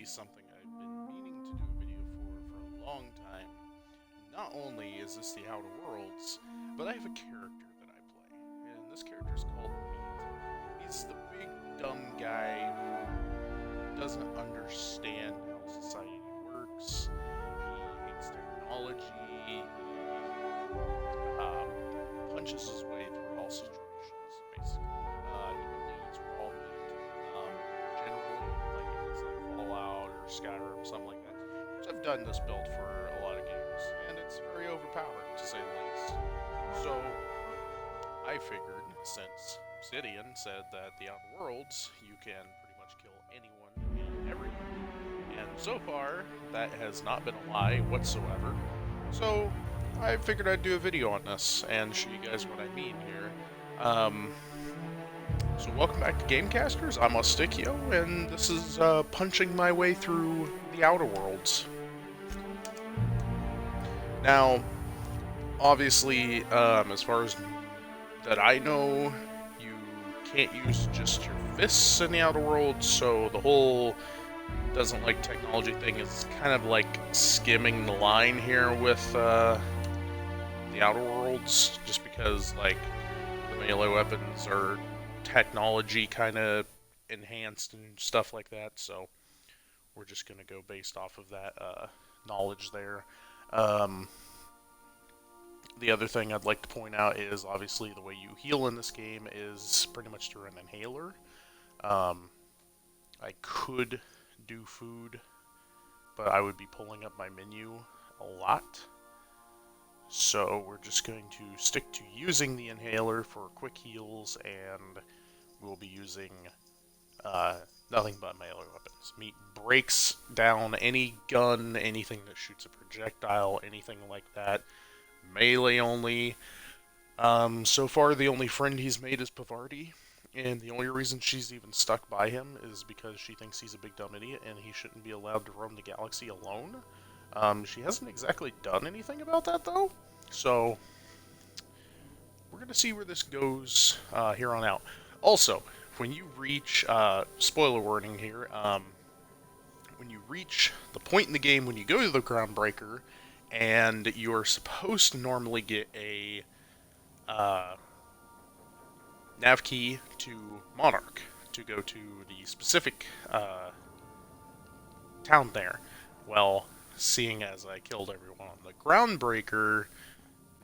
be something I've been meaning to do a video for a long time. Not only is this the Outer Worlds, but I have a character that I play, and this character is called Meat. He's the big dumb guy who doesn't understand how society works. He hates technology. He um, punches his way through all situations, basically. He believes we're all meat. Generally, like if it's like Fallout or Skyrim, something like that. Which I've done this build for a lot of games, and it's very overpowered to say the least. So I figured, since Obsidian said that the Outer Worlds you can pretty much kill anyone and everyone, and so far that has not been a lie whatsoever. So I figured I'd do a video on this and show you guys what I mean here. Um, so welcome back to Gamecasters. I'm Ostikio, and this is punching my way through the Outer Worlds. Now, obviously, as far as that I know, you can't use just your fists in the Outer Worlds, so the whole doesn't like technology thing is kind of like skimming the line here with the Outer Worlds, just because like the melee weapons are technology kind of enhanced and stuff like that, so we're just gonna go based off of that knowledge there. Um, the other thing I'd like to point out is obviously the way you heal in this game is pretty much through an inhaler. Um, I could do food, but I would be pulling up my menu a lot. So we're just going to stick to using the inhaler for quick heals, and we'll be using nothing but melee weapons. Meat breaks down any gun, anything that shoots a projectile, anything like that. Melee only. So far, the only friend he's made is Pavarti, and the only reason she's even stuck by him is because she thinks he's a big dumb idiot and he shouldn't be allowed to roam the galaxy alone. She hasn't exactly done anything about that, though, so we're going to see where this goes here on out. Also, when you reach, spoiler warning here, when you reach the point in the game when you go to the Groundbreaker, and you're supposed to normally get a nav key to Monarch to go to the specific town there. Well, seeing as I killed everyone on the Groundbreaker,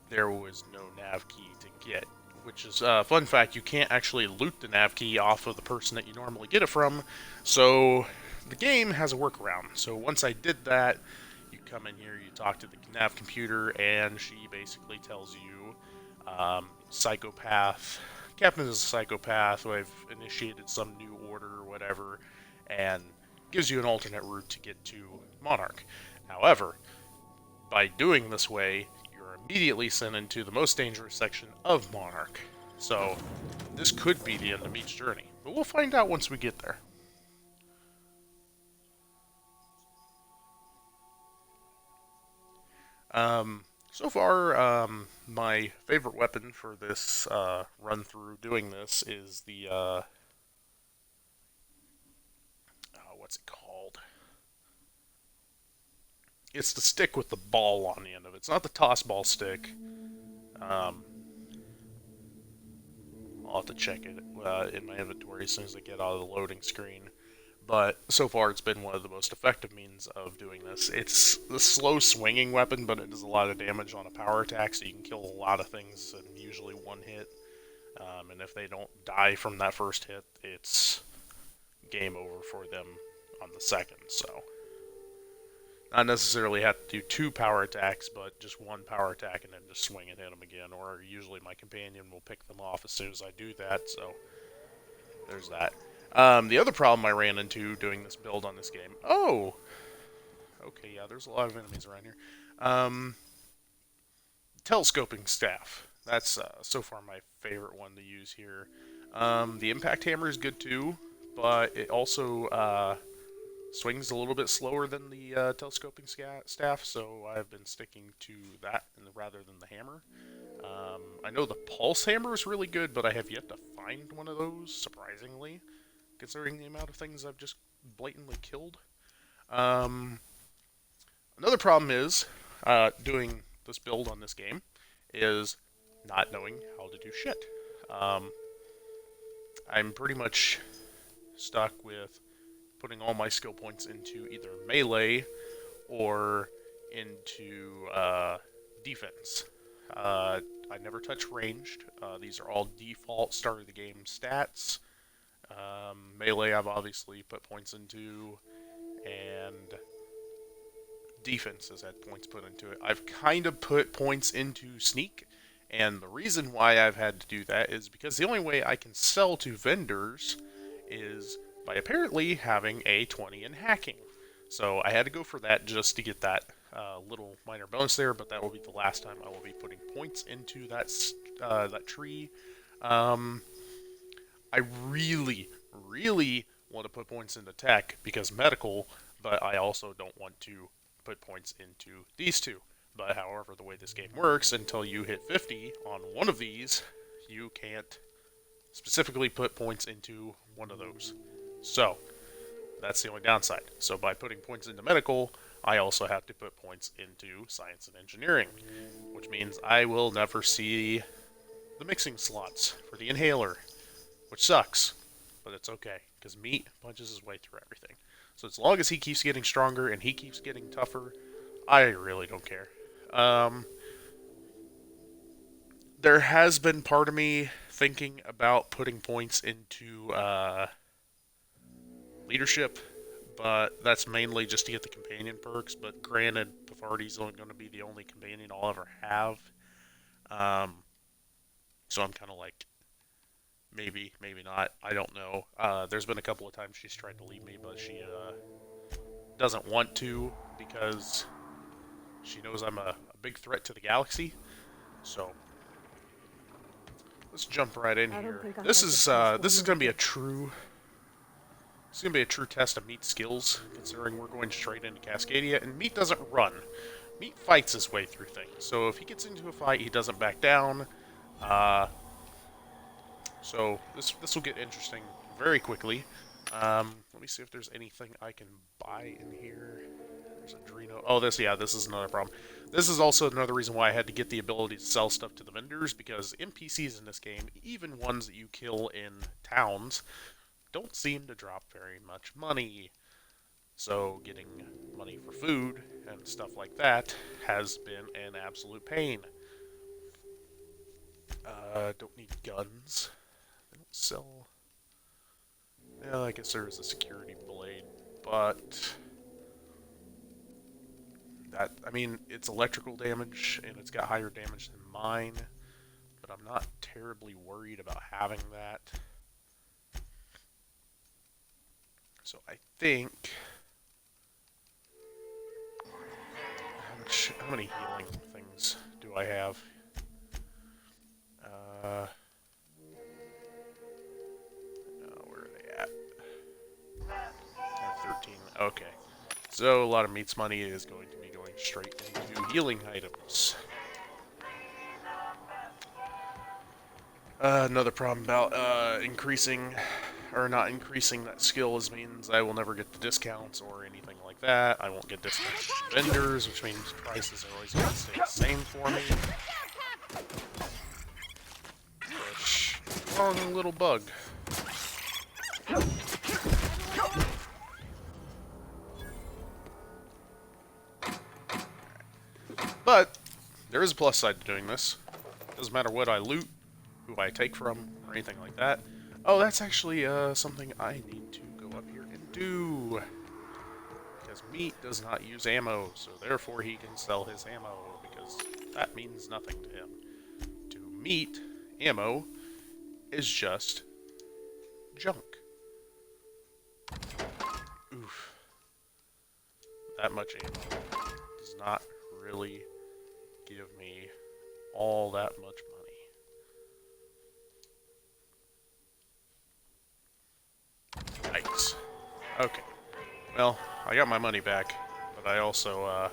there was no nav key to get. Which is a fun fact, you can't actually loot the nav key off of the person that you normally get it from, so the game has a workaround. So once I did that, you come in here, you talk to the nav computer, and she basically tells you, psychopath, Captain is a psychopath, who I've initiated some new order or whatever, and gives you an alternate route to get to Monarch. However, by doing this way, you're immediately sent into the most dangerous section of Monarch. So, this could be the end of Meat's journey, but we'll find out once we get there. So far, my favorite weapon for this run through doing this is the, what's it called? It's the stick with the ball on the end of it. It's not the toss ball stick. Um, I'll have to check it in my inventory as soon as I get out of the loading screen. But so far, it's been one of the most effective means of doing this. It's the slow swinging weapon, but it does a lot of damage on a power attack, so you can kill a lot of things in usually one hit. And if they don't die from that first hit, it's game over for them on the second. So, not necessarily have to do two power attacks, but just one power attack and then just swing and hit them again. Or usually my companion will pick them off as soon as I do that, so there's that. The other problem I ran into doing this build on this game. Oh! Okay, yeah, there's a lot of enemies around here. Telescoping staff. That's so far my favorite one to use here. The impact hammer is good too, but it also swings a little bit slower than the telescoping staff, so I've been sticking to that rather than the hammer. I know the pulse hammer is really good, but I have yet to find one of those, surprisingly, considering the amount of things I've just blatantly killed. Um, Another problem is doing this build on this game is not knowing how to do shit. Um, I'm pretty much stuck with putting all my skill points into either melee or into defense. I never touch ranged. These are all default start of the game stats. Melee, I've obviously put points into, and defense has had points put into it. I've kind of put points into sneak, and the reason why I've had to do that is because the only way I can sell to vendors is by apparently having a 20 in hacking. So I had to go for that just to get that little minor bonus there, but that will be the last time I will be putting points into that tree. Um, I really want to put points into tech because medical, but I also don't want to put points into these two. But however, the way this game works, until you hit 50 on one of these, you can't specifically put points into one of those. So, that's the only downside. So by putting points into medical, I also have to put points into science and engineering, which means I will never see the mixing slots for the inhaler, which sucks, but it's okay, because meat punches his way through everything. So as long as he keeps getting stronger and he keeps getting tougher, I really don't care. Um, there has been part of me thinking about putting points into leadership, but that's mainly just to get the companion perks. But granted, Pavardi's only going to be the only companion I'll ever have. Um, so I'm kind of like, maybe, maybe not. I don't know. There's been a couple of times she's tried to leave me, but she doesn't want to because she knows I'm a big threat to the galaxy. So let's jump right in here. This is going to be a true. It's going to be a true test of Meat's skills, considering we're going straight into Cascadia, and Meat doesn't run. Meat fights his way through things. So if he gets into a fight, he doesn't back down. So this will get interesting very quickly. Let me see if there's anything I can buy in here. There's a Drino. Oh, this is another problem. This is also another reason why I had to get the ability to sell stuff to the vendors, because NPCs in this game, even ones that you kill in towns, don't seem to drop very much money. So getting money for food and stuff like that has been an absolute pain. Don't need guns. They don't sell. Yeah, I guess there's a security blade, but that, I mean, it's electrical damage and it's got higher damage than mine, but I'm not terribly worried about having that. So I think, how many healing things do I have? Where are they at? I have 13. Okay. So a lot of Meat's money is going to be going straight into healing items. Another problem about increasing or not increasing that skills means I will never get the discounts or anything like that. I won't get discounts from vendors, which means prices are always going to stay the same for me. Which, wrong little bug. But there is a plus side to doing this. Doesn't matter what I loot, who I take from, or anything like that. Oh, that's actually something I need to go up here and do. Because Meat does not use ammo, so therefore he can sell his ammo, because that means nothing to him. To Meat, ammo is just junk. Oof. That much ammo does not really give me all that much money. Yikes. Okay. Well, I got my money back, but I also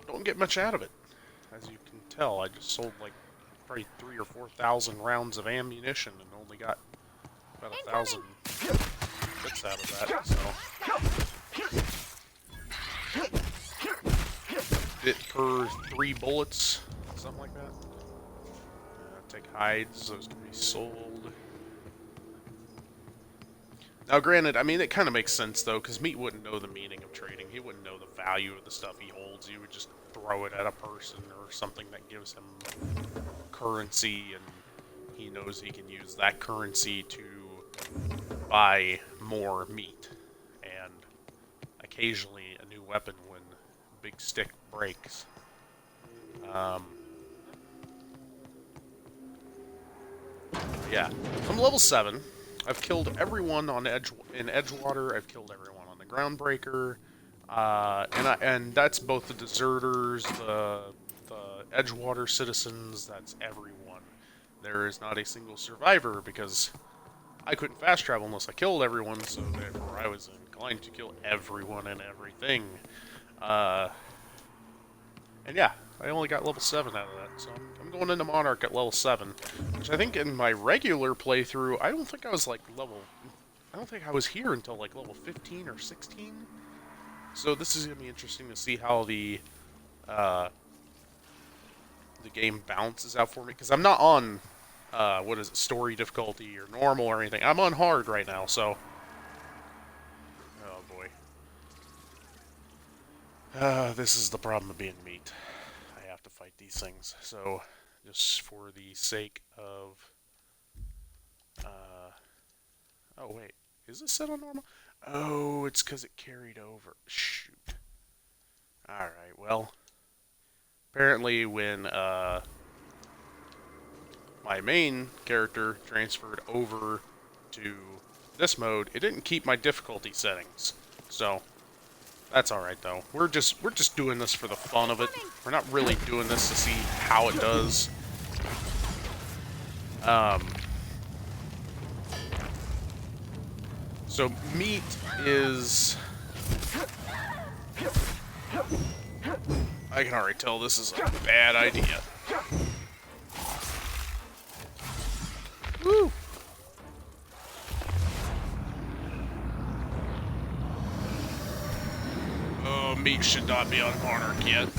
don't get much out of it. As you can tell, I just sold like probably 3,000 or 4,000 rounds of ammunition and only got about 1,000 bits out of that, so bit per 3 bullets, something like that. Take hides, those can be sold. Now, granted, I mean, it kind of makes sense, though, because Meat wouldn't know the meaning of trading. He wouldn't know the value of the stuff he holds. He would just throw it at a person or something that gives him currency, and he knows he can use that currency to buy more meat. And occasionally a new weapon when Big Stick breaks. Yeah, I'm level 7. I've killed everyone on in Edgewater. I've killed everyone on the Groundbreaker, and that's both the deserters, the Edgewater citizens. That's everyone. There is not a single survivor because I couldn't fast travel unless I killed everyone. So therefore, I was inclined to kill everyone and everything. And yeah, I only got level 7 out of that, so I'm going into Monarch at level 7. Which I think in my regular playthrough, I don't think I was like level... I don't think I was here until like level 15 or 16. So this is going to be interesting to see how the game balances out for me. Because I'm not on, what is it, story difficulty or normal or anything. I'm on hard right now, so... Oh boy. This is the problem of being Meat. I have to fight these things. So, just for the sake of... oh, wait. Is this set on normal? Oh, it's because it carried over. Shoot. Alright, well... Apparently when, my main character transferred over to this mode, it didn't keep my difficulty settings. So... That's alright, though. We're just doing this for the fun of it. We're not really doing this to see how it does. So, Meat is... I can already tell this is a bad idea. Woo! Oh, Meat should not be on Monarch yet.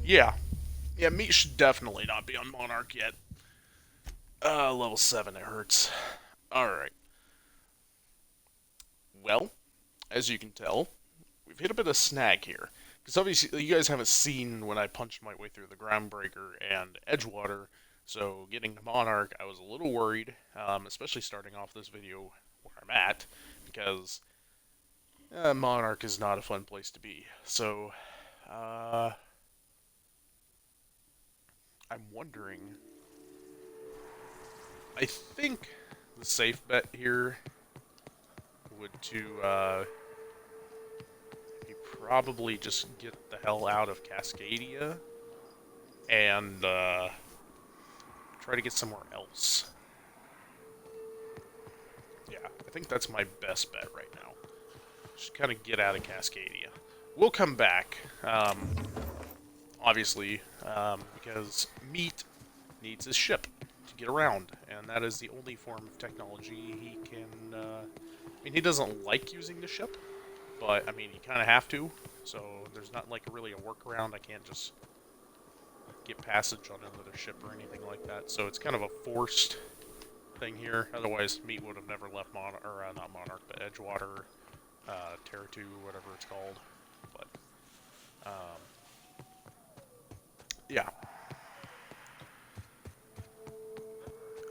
Yeah. Yeah, Meat should definitely not be on Monarch yet. Level 7, it hurts. Alright. Well, as you can tell, we've hit a bit of snag here. Because obviously, you guys haven't seen when I punched my way through the Groundbreaker and Edgewater, so getting to Monarch, I was a little worried, especially starting off this video where I'm at, because Monarch is not a fun place to be. So, I'm wondering... I think the safe bet here would to probably just get the hell out of Cascadia and try to get somewhere else. Yeah, I think that's my best bet right now. Just kind of get out of Cascadia. We'll come back, obviously, because Meat needs his ship to get around, and that is the only form of technology he can, I mean, he doesn't like using the ship, but, I mean, you kind of have to, so there's not, like, really a workaround. I can't just get passage on another ship or anything like that, so it's kind of a forced thing here. Otherwise, Meat would have never left not Monarch, but Edgewater, Terra-2, whatever it's called, but, yeah.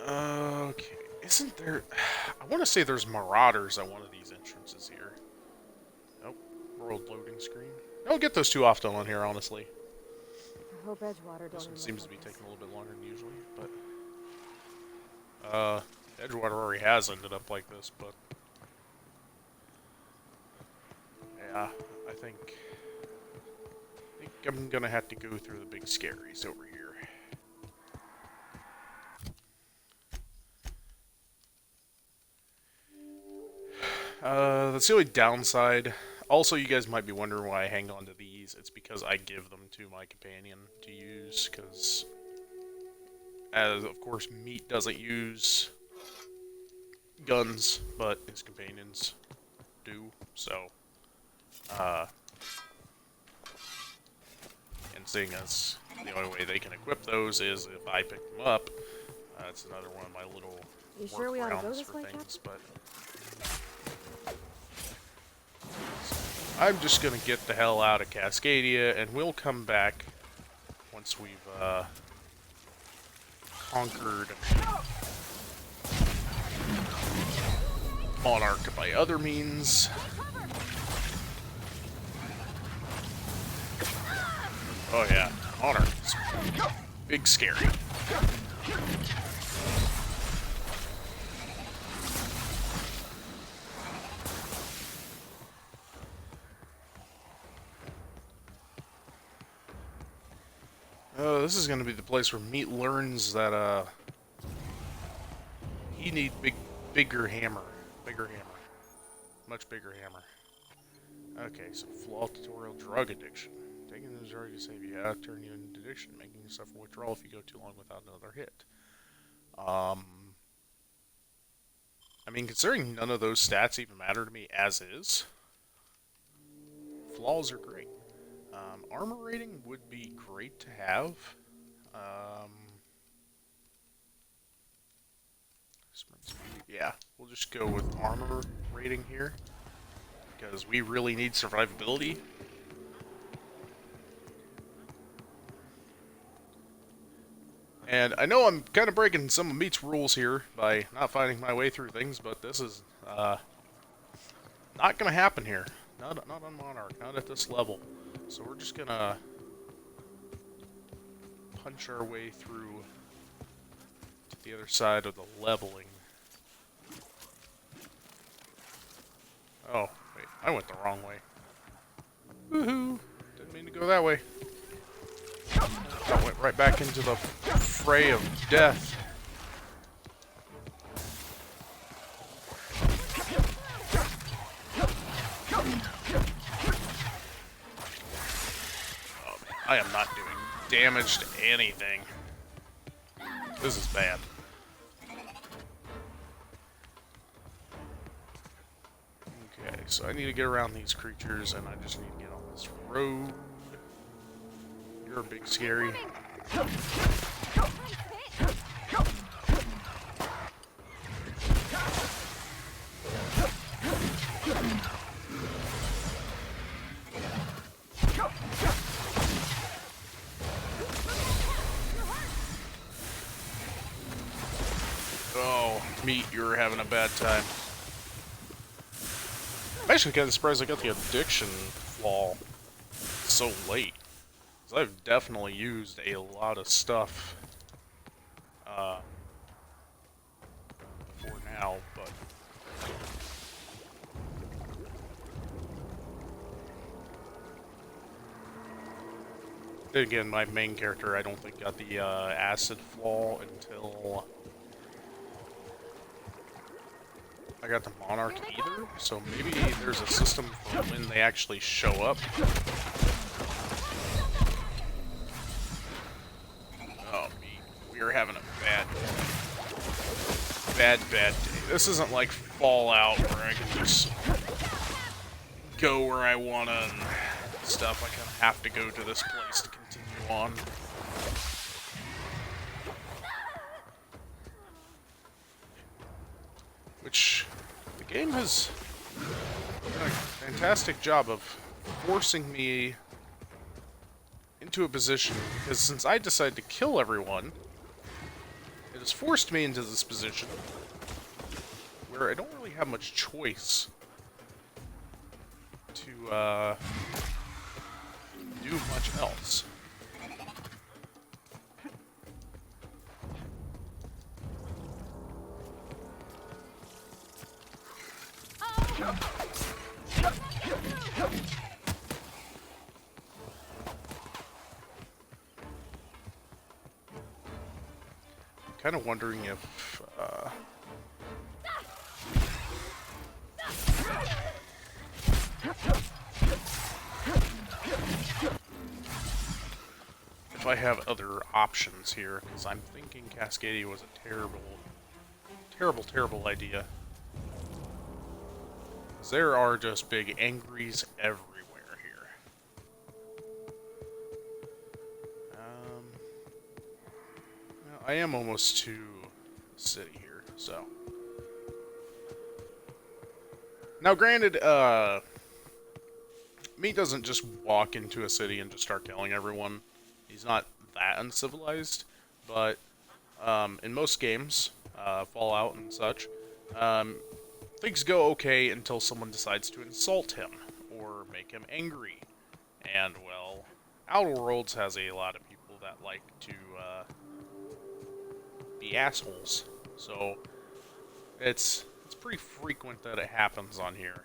Okay, isn't there... I want to say there's Marauders at one of these entrances here. Nope, world loading screen. I don't get those too often on here, honestly. I hope Edgewater This one don't seems to be taking a little bit longer than usually, but... Edgewater already has ended up like this, but... Yeah, I think I'm gonna have to go through the big scaries over here. That's the only downside. Also, you guys might be wondering why I hang on to these. It's because I give them to my companion to use, because, as of course, Meat doesn't use guns, but his companions do. So, and seeing as the only way they can equip those is if I pick them up, that's another one of my little You sure we ought to go workarounds this for way, things. Captain? But I'm just gonna get the hell out of Cascadia, and we'll come back once we've conquered Monarch by other means. Oh yeah, Monarch is big scary. Oh, this is gonna be the place where Meat learns that he need bigger hammer. Much bigger hammer. Okay, so flaw tutorial, drug addiction. Taking the drug to save you have turn you into addiction, making you suffer withdrawal if you go too long without another hit. I mean, considering none of those stats even matter to me as is, flaws are great. Armor rating would be great to have. Yeah, we'll just go with armor rating here, because we really need survivability. And I know I'm kind of breaking some of Meat's rules here by not finding my way through things, but this is not going to happen here. Not on Monarch, not at this level. So we're just going to punch our way through to the other side of the leveling. Oh, wait, I went the wrong way. Woohoo! Didn't mean to go that way. I went right back into the fray of death. Oh, man, I am not doing damage to anything. This is bad. Okay, so I need to get around these creatures, and I just need to get on this road. You're big scary. Oh, Meat, you're having a bad time. I'm actually kind of surprised I got the addiction flaw so late. Because I've definitely used a lot of stuff before now, but... Then again, my main character I don't think got the acid flaw until I got the Monarch either, so maybe there's a system for when they actually show up. Oh, we are having a bad day. This isn't like Fallout where I can just go where I wanna and stuff. I kind of have to go to this place to continue on. Which the game has done a fantastic job of forcing me into a position, because since I decided to kill everyone, it has forced me into this position where I don't really have much choice to do much else. Kind of wondering if I have other options here, because I'm thinking Cascadia was a terrible idea. Because there are just big angries everywhere here. Well, I am almost to the city here, so. Now, granted, Meat doesn't just walk into a city and just start killing everyone. He's not that uncivilized, but in most games, Fallout and such, things go okay until someone decides to insult him or make him angry. And, well, Outer Worlds has a lot of people that like to be assholes. So, it's pretty frequent that it happens on here.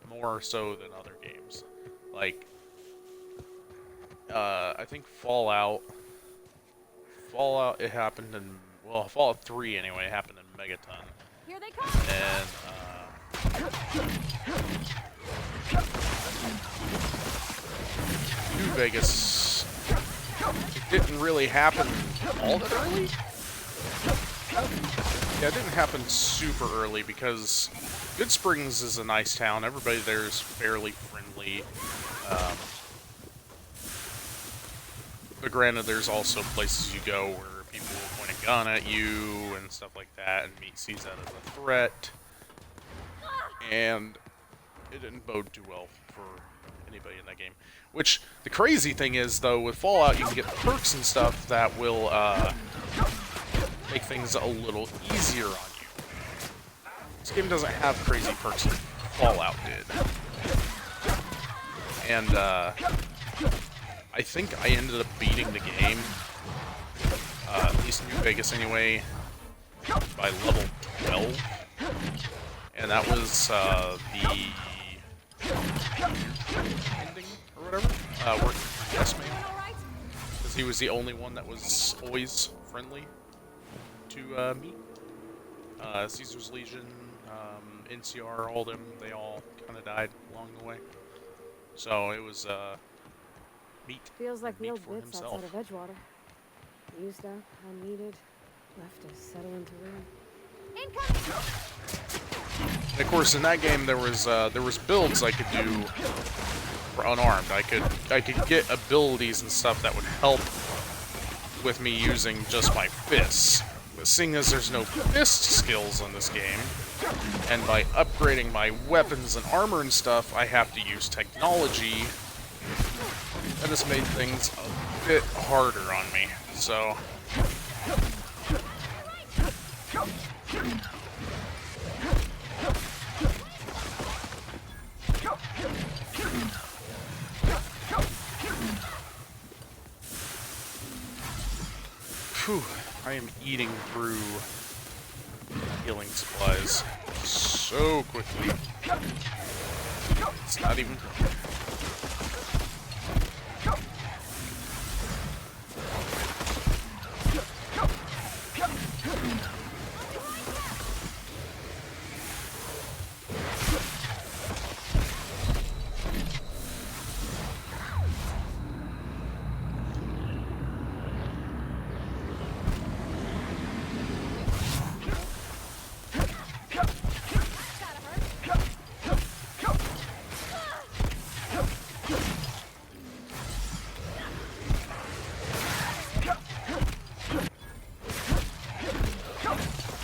More so than other games. Like, I think Fallout, it happened in, well, Fallout 3 anyway, it happened in Megaton. Here they come. And, New Vegas, it didn't really happen all that early? Yeah, it didn't happen super early because Good Springs is a nice town. Everybody there is fairly friendly. But granted, there's also places you go where people will point a gun at you and stuff like that, and Meat sees that as a threat. And it didn't bode too well for anybody in that game. Which, the crazy thing is, though, with Fallout, you can get perks and stuff that will make things a little easier on you. This game doesn't have crazy perks like Fallout did. And, I think I ended up beating the game, at least New Vegas anyway, by level 12. And that was, the ending, or whatever, working for Yes Man. Because he was the only one that was always friendly to, me. Caesar's Legion, NCR, all them, they all kind of died along the way. So it was, Meat. Feels like the Meat old for bits himself. outside of Edgewater. Used up, unneeded, left to settle into ruin. Incoming! And of course, in that game, there was builds I could do for unarmed. I could get abilities and stuff that would help with me using just my fists. But seeing as there's no fist skills in this game, and by upgrading my weapons and armor and stuff, I have to use technology. That has made things a bit harder on me, so. Phew, I am eating through healing supplies so quickly. It's not even.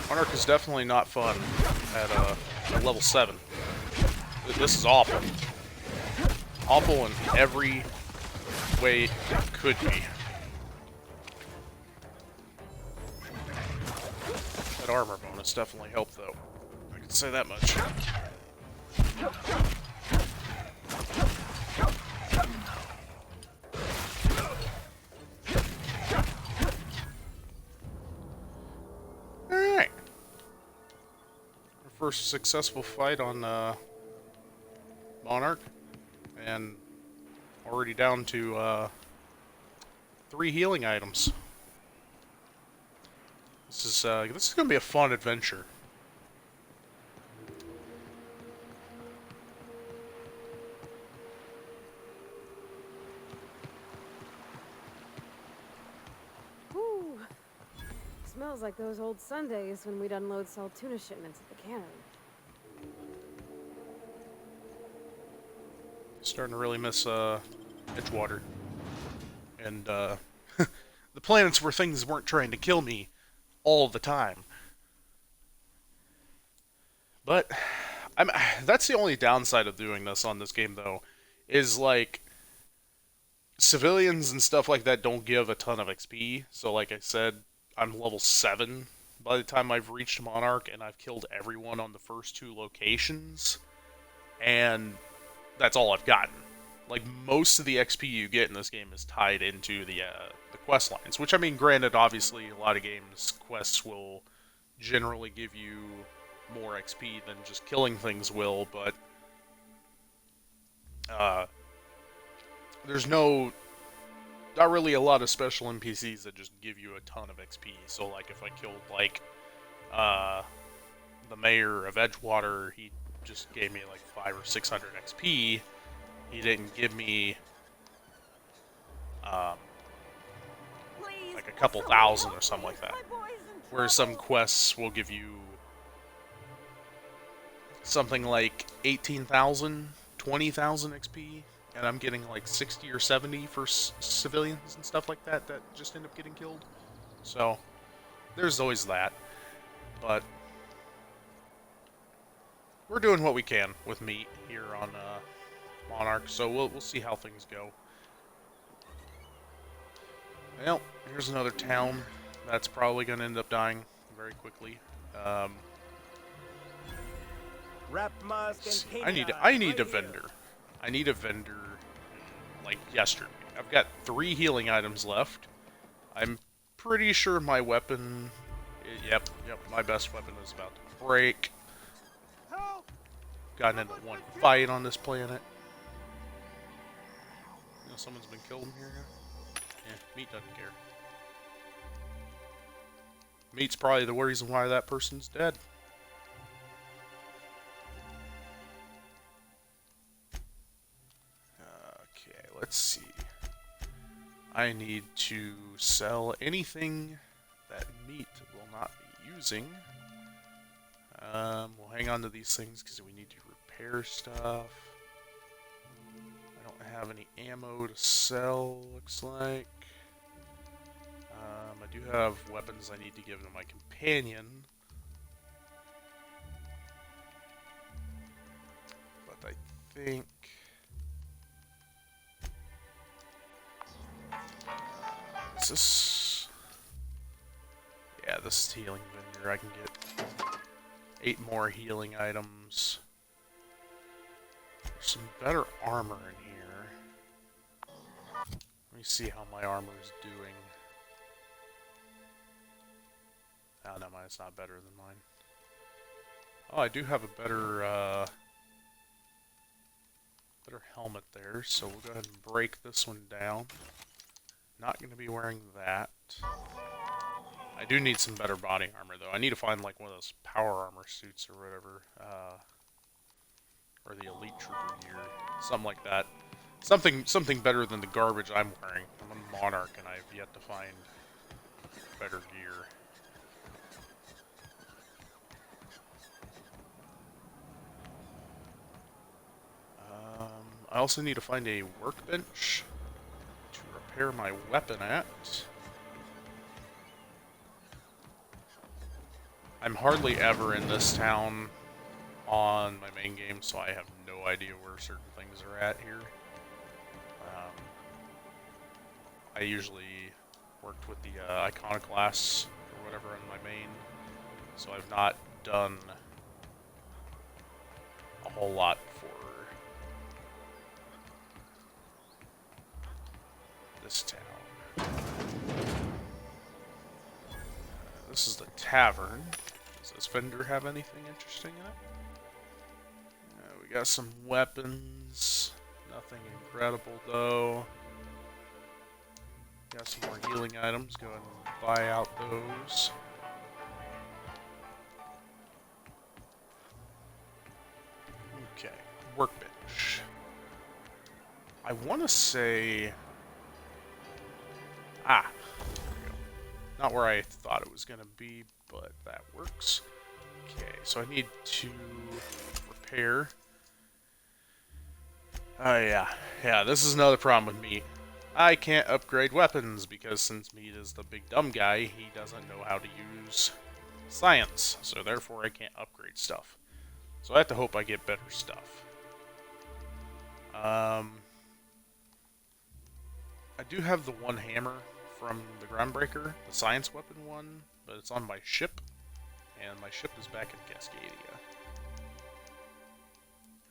Monarch is definitely not fun at level 7. This is awful. Awful in every way it could be. That armor bonus definitely helped, though. I can say that much. Alright. Our first successful fight on Monarch. And already down to 3 healing items. This is going to be a fun adventure. Whew. Smells like those old Sundays when we'd unload salt tuna shipments at the cannery. Starting to really miss Edgewater. And the planets where things weren't trying to kill me all the time. But that's the only downside of doing this on this game though, is like civilians and stuff like that don't give a ton of XP. So like I said, I'm level 7 by the time I've reached Monarch, and I've killed everyone on the first 2 locations. And that's all I've gotten. Like, most of the XP you get in this game is tied into the quest lines. Which, I mean, granted, obviously, a lot of games, quests will generally give you more XP than just killing things will, but there's not really a lot of special NPCs that just give you a ton of XP. So, like, if I killed, like, the mayor of Edgewater, he just gave me, like, 500 or 600 XP. He didn't give me, like, a couple thousand or something like that. Whereas some quests will give you something like 18,000, 20,000 XP, and I'm getting like 60 or 70 for civilians and stuff like that that just end up getting killed. So, there's always that. But we're doing what we can with meat here on Monarch, so we'll see how things go. Well, here's another town that's probably going to end up dying very quickly. I need a vendor. I need a vendor like yesterday. I've got 3 healing items left. I'm pretty sure my weapon... Yep, my best weapon is about to break. Gotten into one fight on this planet. You know, someone's been killed in here. Yeah, meat doesn't care. Meat's probably the reason why that person's dead. Okay, let's see. I need to sell anything that meat will not be using. We'll hang on to these things because we need to repair stuff. I don't have any ammo to sell, looks like. I do have weapons I need to give to my companion. But I think... Is this... Yeah, this is healing vendor. I can get 8 more healing items. There's some better armor in here. Let me see how my armor is doing. Oh, no, mine's not better than mine. Oh, I do have a better, better helmet there, so we'll go ahead and break this one down. Not going to be wearing that. I do need some better body armor, though. I need to find, like, one of those power armor suits or whatever. Or the elite trooper gear. Something like that. Something better than the garbage I'm wearing. I'm a Monarch, and I've yet to find better gear. I also need to find a workbench to repair my weapon at. I'm hardly ever in this town on my main game, so I have no idea where certain things are at here. I usually worked with the Iconoclasts or whatever in my main, so I've not done a whole lot for this town. This is the tavern. Does this vendor have anything interesting in it? We got some weapons. Nothing incredible though. Got some more healing items. Go ahead and buy out those. Okay, workbench. I want to say... Ah, there we go. Not where I thought it was going to be, but that works. Okay, so I need to repair Oh yeah, yeah. This is another problem with Meat. I can't upgrade weapons because since Meat is the big dumb guy, he doesn't know how to use science. So therefore, I can't upgrade stuff. So I have to hope I get better stuff. I do have the one hammer from the Groundbreaker, the science weapon one, but it's on my ship, and my ship is back in Cascadia.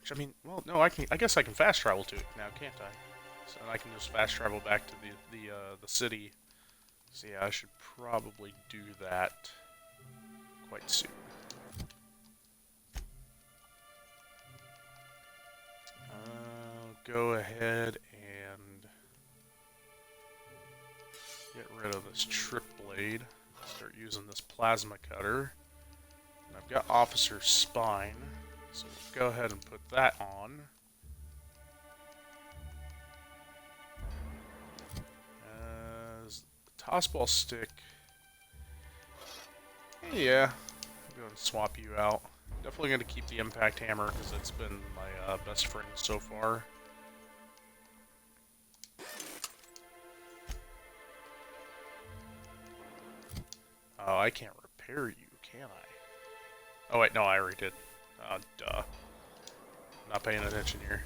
Which I mean, well, no, I guess I can fast travel to it now, can't I? So I can just fast travel back to the city. So yeah, I should probably do that quite soon. Go ahead and get rid of this trip blade. Start using this plasma cutter. And I've got Officer's Spine, so we'll go ahead and put that on. As the tossball stick. Yeah, I'm going to swap you out. Definitely going to keep the impact hammer because it's been my best friend so far. Oh, I can't repair you, can I? Oh wait, no, I already did. Oh, duh. Not paying attention here.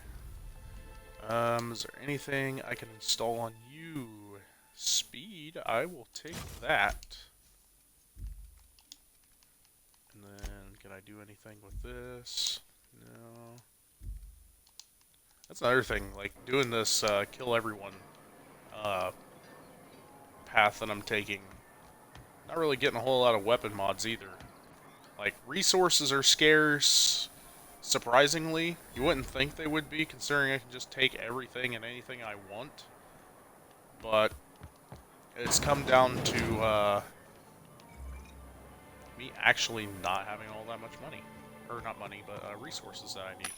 Is there anything I can install on you? Speed, I will take that. And then, can I do anything with this? No. That's another thing, like, doing this, kill everyone, path that I'm taking. Not really getting a whole lot of weapon mods either. Like, resources are scarce. Surprisingly, you wouldn't think they would be, considering I can just take everything and anything I want. But it's come down to me actually not having all that much money. Or not money, but resources that I need.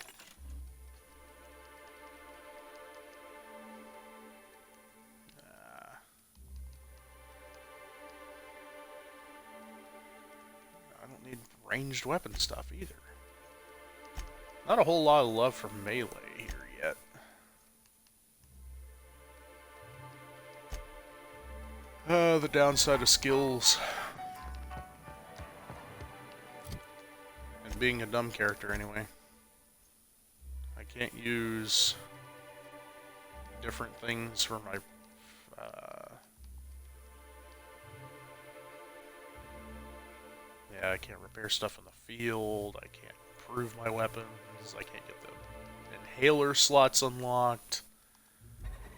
I don't need ranged weapon stuff either. Not a whole lot of love for melee here yet. The downside of skills. And being a dumb character anyway. I can't use different things for my... yeah, I can't repair stuff in the field. I can't improve my weapons. I can't get the inhaler slots unlocked.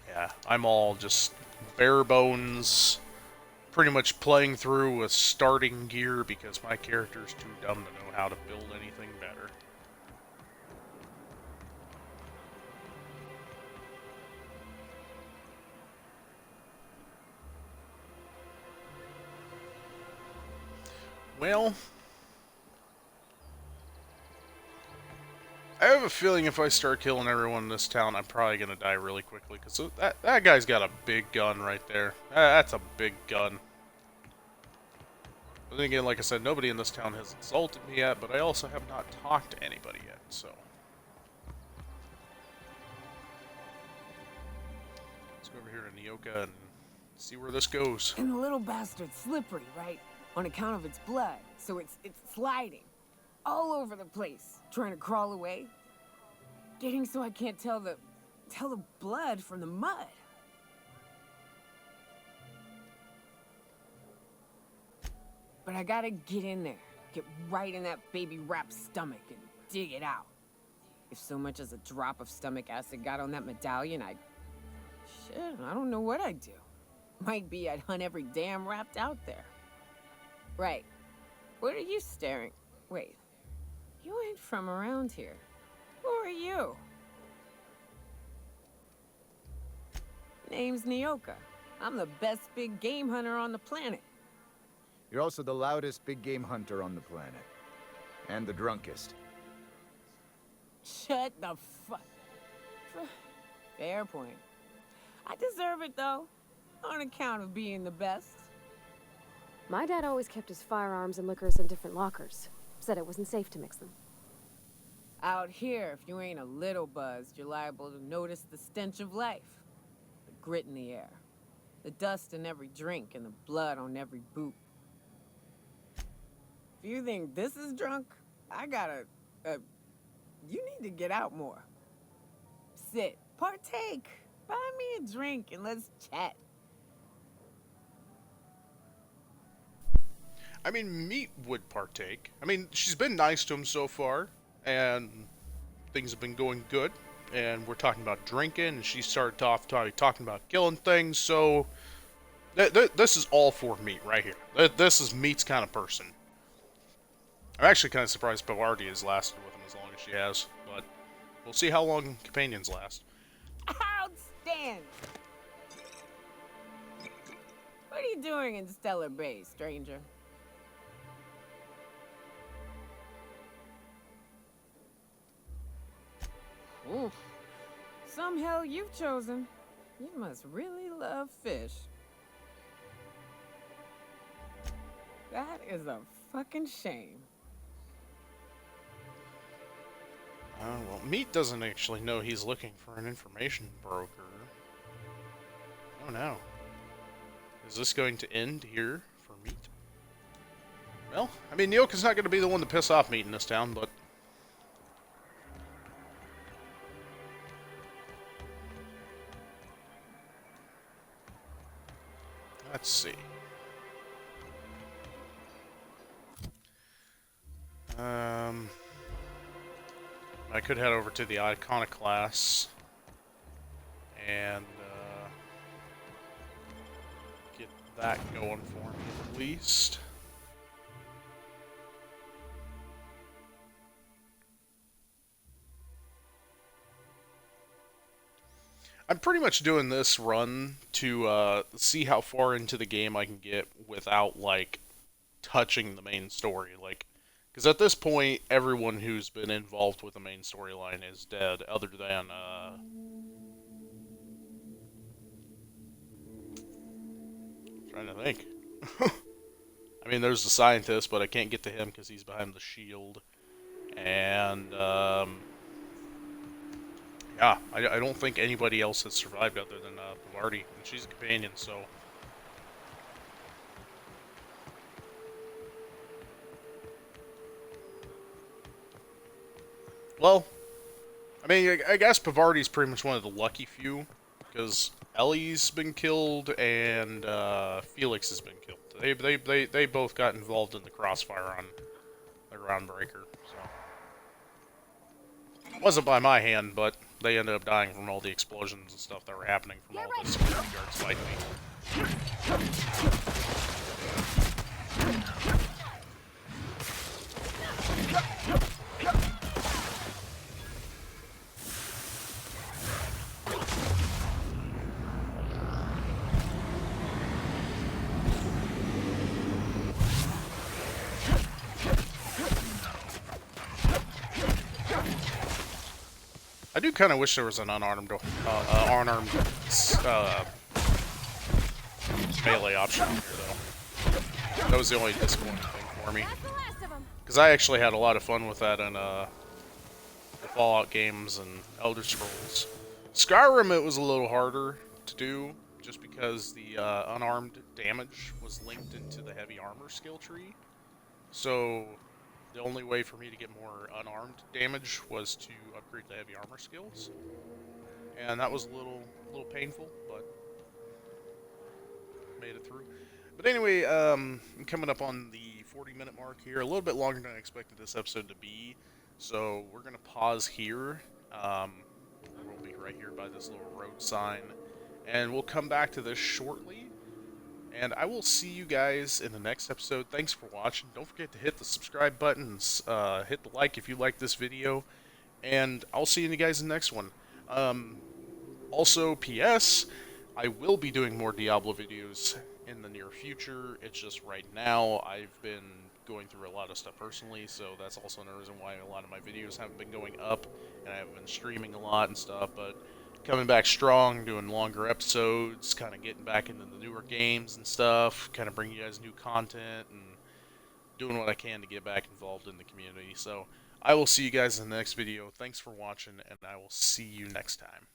Yeah, I'm all just bare bones, pretty much playing through with starting gear because my character's too dumb to know how to build anything better. Well, I have a feeling if I start killing everyone in this town, I'm probably going to die really quickly, because that guy's got a big gun right there. That's a big gun. But then again, like I said, nobody in this town has insulted me yet, but I also have not talked to anybody yet, so... let's go over here to Nyoka and see where this goes. And the little bastard's slippery, right? On account of its blood, so it's sliding. All over the place, trying to crawl away. Getting so I can't tell the blood from the mud. But I gotta get in there, get right in that baby rap's stomach and dig it out. If so much as a drop of stomach acid got on that medallion, shit, I don't know what I'd do. Might be I'd hunt every damn rapt out there. Right. What are you staring? Wait. You ain't from around here. Who are you? Name's Nyoka. I'm the best big game hunter on the planet. You're also the loudest big game hunter on the planet. And the drunkest. Shut the fuck. Fair point. I deserve it, though. On account of being the best. My dad always kept his firearms and liquors in different lockers. Said it wasn't safe to mix them. Out here, if you ain't a little buzzed, you're liable to notice the stench of life. The grit in the air. The dust in every drink and the blood on every boot. If you think this is drunk, I got you need to get out more. Sit, partake, buy me a drink and let's chat. I mean, Meat would partake. I mean, she's been nice to him so far, and things have been going good. And we're talking about drinking, and she started talking about killing things, so this is all for Meat right here. This is Meat's kind of person. I'm actually kind of surprised Bavardi has lasted with him as long as she has, but we'll see how long companions last. Outstanding! What are you doing in Stellar Bay, stranger? Oof. Some hell you've chosen. You must really love fish. That is a fucking shame. Well, Meat doesn't actually know he's looking for an information broker. Oh no. Is this going to end here for Meat? Well, I mean, Nyoka's not going to be the one to piss off Meat in this town, but... let's see. I could head over to the Iconoclast and get that going for me at least. I'm pretty much doing this run to see how far into the game I can get without, like, touching the main story. Like, because at this point, everyone who's been involved with the main storyline is dead, other than, trying to think. I mean, there's the scientist, but I can't get to him because he's behind the shield. And, yeah, I don't think anybody else has survived other than Bavardi, and she's a companion, so... well, I mean, I guess Bavardi's pretty much one of the lucky few, because Ellie's been killed and Felix has been killed. They both got involved in the crossfire on the Groundbreaker, so... it wasn't by my hand, but they ended up dying from all the explosions and stuff that were happening from all the security guards fighting me. I do kind of wish there was an unarmed melee option here, though. That was the only disappointing thing for me. Because I actually had a lot of fun with that in the Fallout games and Elder Scrolls. Skyrim, it was a little harder to do, just because the unarmed damage was linked into the heavy armor skill tree. So the only way for me to get more unarmed damage was to upgrade the heavy armor skills. And that was a little painful, but made it through. But anyway, I'm coming up on the 40-minute mark here, a little bit longer than I expected this episode to be. So we're going to pause here. We'll be right here by this little road sign. And we'll come back to this shortly. And I will see you guys in the next episode. Thanks for watching. Don't forget to hit the subscribe buttons, hit the like if you like this video, and I'll see you guys in the next one. Also, P.S., I will be doing more Diablo videos in the near future. It's just right now I've been going through a lot of stuff personally, so that's also another reason why a lot of my videos haven't been going up, and I haven't been streaming a lot and stuff, but coming back strong, doing longer episodes, kind of getting back into the newer games and stuff, kind of bringing you guys new content, and doing what I can to get back involved in the community. So, I will see you guys in the next video. Thanks for watching, and I will see you next time.